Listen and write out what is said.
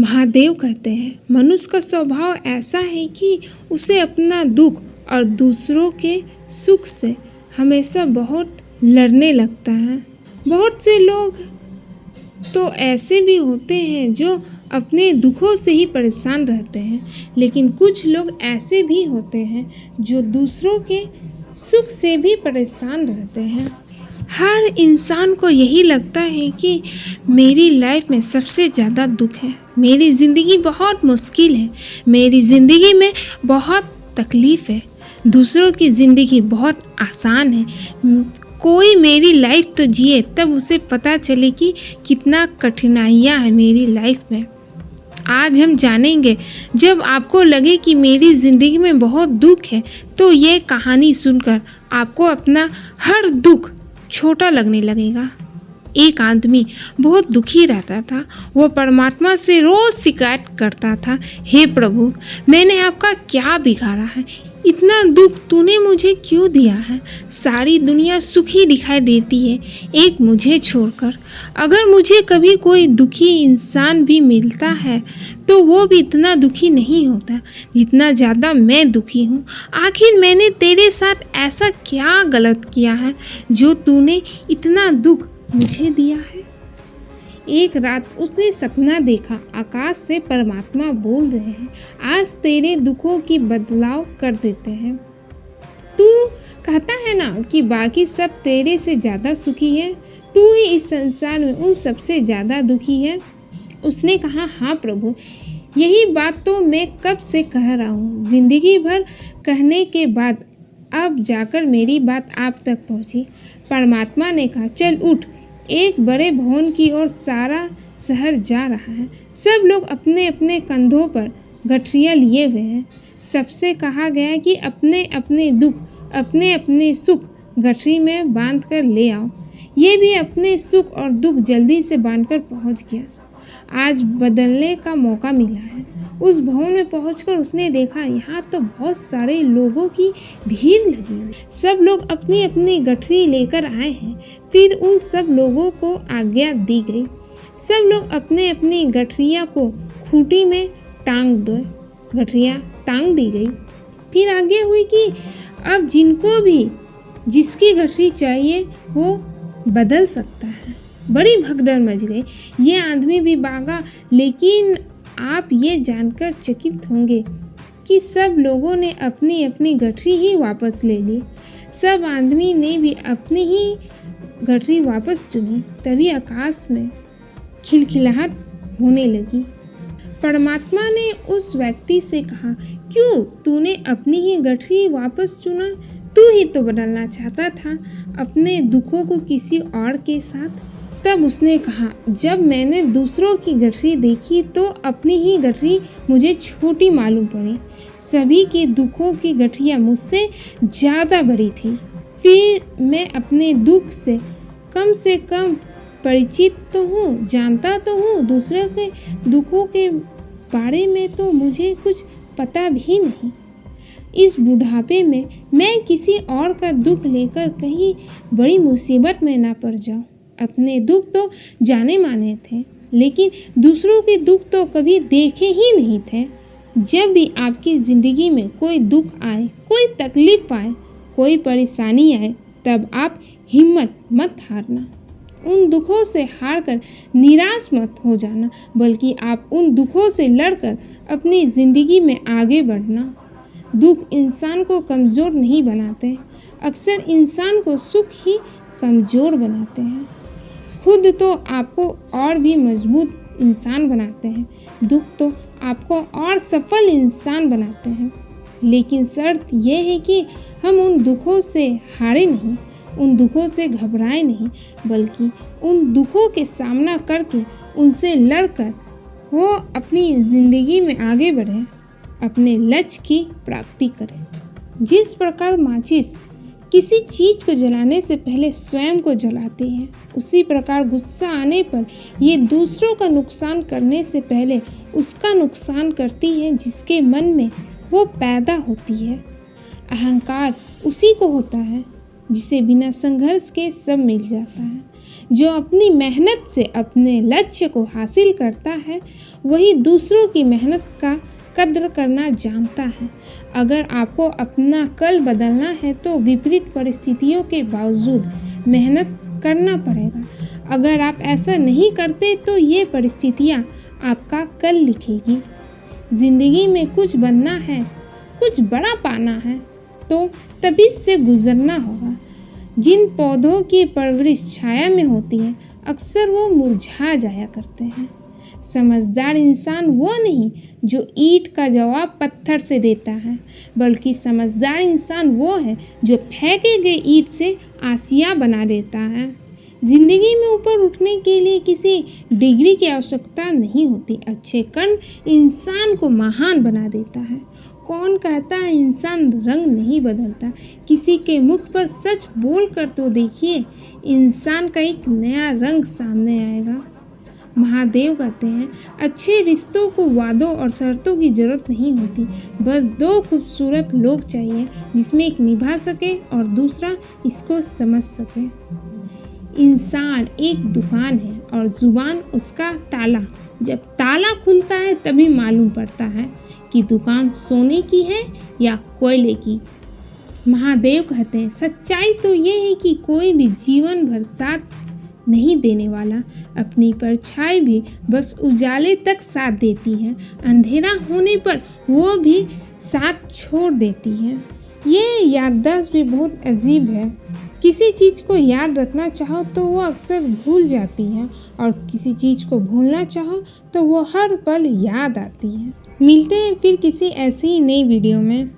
महादेव कहते हैं मनुष्य का स्वभाव ऐसा है कि उसे अपना दुख और दूसरों के सुख से हमेशा बहुत लड़ने लगता है। बहुत से लोग तो ऐसे भी होते हैं जो अपने दुखों से ही परेशान रहते हैं, लेकिन कुछ लोग ऐसे भी होते हैं जो दूसरों के सुख से भी परेशान रहते हैं। हर इंसान को यही लगता है कि मेरी लाइफ में सबसे ज़्यादा दुख है, मेरी ज़िंदगी बहुत मुश्किल है, मेरी ज़िंदगी में बहुत तकलीफ़ है, दूसरों की ज़िंदगी बहुत आसान है। कोई मेरी लाइफ तो जिए तब उसे पता चले कि कितना कठिनाइयाँ हैं मेरी लाइफ में। आज हम जानेंगे, जब आपको लगे कि मेरी ज़िंदगी में बहुत दुख है तो ये कहानी सुनकर आपको अपना हर दुख छोटा लगने लगेगा। एक आदमी बहुत दुखी रहता था। वो परमात्मा से रोज़ शिकायत करता था, हे प्रभु, मैंने आपका क्या बिगाड़ा है? इतना दुख तूने मुझे क्यों दिया है? सारी दुनिया सुखी दिखाई देती है, एक मुझे छोड़कर। अगर मुझे कभी कोई दुखी इंसान भी मिलता है तो वो भी इतना दुखी नहीं होता जितना ज़्यादा मैं दुखी हूँ। आखिर मैंने तेरे साथ ऐसा क्या गलत किया है जो तूने इतना दुख मुझे दिया है? एक रात उसने सपना देखा, आकाश से परमात्मा बोल रहे हैं, आज तेरे दुखों की बदलाव कर देते हैं। तू कहता है ना कि बाकी सब तेरे से ज़्यादा सुखी है, तू ही इस संसार में उन सबसे ज़्यादा दुखी है। उसने कहा, हाँ प्रभु, यही बात तो मैं कब से कह रहा हूँ। जिंदगी भर कहने के बाद अब जाकर मेरी बात आप तक पहुँची। परमात्मा ने कहा, चल उठ, एक बड़े भवन की ओर सारा शहर जा रहा है। सब लोग अपने अपने कंधों पर गठरियाँ लिए हुए हैं। सबसे कहा गया कि अपने अपने दुख, अपने अपने सुख गठरी में बांध कर ले आओ। ये भी अपने सुख और दुख जल्दी से बांधकर पहुंच गया। आज बदलने का मौका मिला है। उस भवन में पहुंचकर उसने देखा, यहाँ तो बहुत सारे लोगों की भीड़ लगी हुई। सब लोग अपनी अपनी गठरी लेकर आए हैं। फिर उन सब लोगों को आज्ञा दी गई। सब लोग अपने अपनी गठरियाँ को खूंटी में टांग दो। गठरियाँ टांग दी गई। फिर आज्ञा हुई कि अब जिनको भी जिसकी गठरी चाहिए वो बदल सकता है। बड़ी भगदड़ मच गई। ये आदमी भी भागा, लेकिन आप ये जानकर चकित होंगे कि सब लोगों ने अपनी अपनी गठरी ही वापस ले ली। सब आदमी ने भी अपनी ही गठरी वापस चुनी। तभी आकाश में खिलखिलाहट होने लगी। परमात्मा ने उस व्यक्ति से कहा, क्यों तूने अपनी ही गठरी वापस चुना? तू ही तो बदलना चाहता था अपने दुखों को किसी और के साथ। तब उसने कहा, जब मैंने दूसरों की गठरी देखी तो अपनी ही गठरी मुझे छोटी मालूम पड़ी। सभी के दुखों की गठरियाँ मुझसे ज़्यादा बड़ी थी। फिर मैं अपने दुख से कम परिचित तो हूँ, जानता तो हूँ, दूसरों के दुखों के बारे में तो मुझे कुछ पता भी नहीं। इस बुढ़ापे में मैं किसी और का दुख लेकर कहीं बड़ी मुसीबत में ना पड़ जाऊँ। अपने दुख तो जाने माने थे, लेकिन दूसरों के दुख तो कभी देखे ही नहीं थे। जब भी आपकी ज़िंदगी में कोई दुख आए, कोई तकलीफ आए, कोई परेशानी आए, तब आप हिम्मत मत हारना। उन दुखों से हारकर निराश मत हो जाना, बल्कि आप उन दुखों से लड़कर अपनी ज़िंदगी में आगे बढ़ना। दुख इंसान को कमज़ोर नहीं बनाते, अक्सर इंसान को सुख ही कमज़ोर बनाते हैं। खुद तो आपको और भी मजबूत इंसान बनाते हैं। दुख तो आपको और सफल इंसान बनाते हैं। लेकिन शर्त यह है कि हम उन दुखों से हारे नहीं, उन दुखों से घबराए नहीं, बल्कि उन दुखों के सामना करके उनसे लड़कर वो अपनी ज़िंदगी में आगे बढ़े, अपने लक्ष्य की प्राप्ति करें। जिस प्रकार माचिस किसी चीज़ को जलाने से पहले स्वयं को जलाती है, उसी प्रकार गुस्सा आने पर ये दूसरों का नुकसान करने से पहले उसका नुकसान करती है जिसके मन में वो पैदा होती है। अहंकार उसी को होता है जिसे बिना संघर्ष के सब मिल जाता है। जो अपनी मेहनत से अपने लक्ष्य को हासिल करता है वही दूसरों की मेहनत का कद्र करना जानता है। अगर आपको अपना कल बदलना है तो विपरीत परिस्थितियों के बावजूद मेहनत करना पड़ेगा। अगर आप ऐसा नहीं करते तो ये परिस्थितियाँ आपका कल लिखेगी। ज़िंदगी में कुछ बनना है, कुछ बड़ा पाना है तो तबीयत से गुजरना होगा। जिन पौधों की परवरिश छाया में होती है अक्सर वो मुरझा जाया करते हैं। समझदार इंसान वो नहीं जो ईंट का जवाब पत्थर से देता है, बल्कि समझदार इंसान वो है जो फेंके गए ईंट से आसिया बना देता है। ज़िंदगी में ऊपर उठने के लिए किसी डिग्री की आवश्यकता नहीं होती। अच्छे कर्म इंसान को महान बना देता है। कौन कहता है इंसान रंग नहीं बदलता? किसी के मुख पर सच बोल कर तो देखिए, इंसान का एक नया रंग सामने आएगा। महादेव कहते हैं अच्छे रिश्तों को वादों और शर्तों की ज़रूरत नहीं होती, बस दो खूबसूरत लोग चाहिए जिसमें एक निभा सके और दूसरा इसको समझ सके। इंसान एक दुकान है और जुबान उसका ताला। जब ताला खुलता है तभी मालूम पड़ता है कि दुकान सोने की है या कोयले की। महादेव कहते हैं सच्चाई तो ये है कि कोई भी जीवन भर साथ नहीं देने वाला। अपनी परछाई भी बस उजाले तक साथ देती है, अंधेरा होने पर वो भी साथ छोड़ देती है। ये याददाश्त भी बहुत अजीब है। किसी चीज़ को याद रखना चाहो तो वो अक्सर भूल जाती है और किसी चीज़ को भूलना चाहो तो वो हर पल याद आती है। मिलते हैं फिर किसी ऐसी ही नई वीडियो में।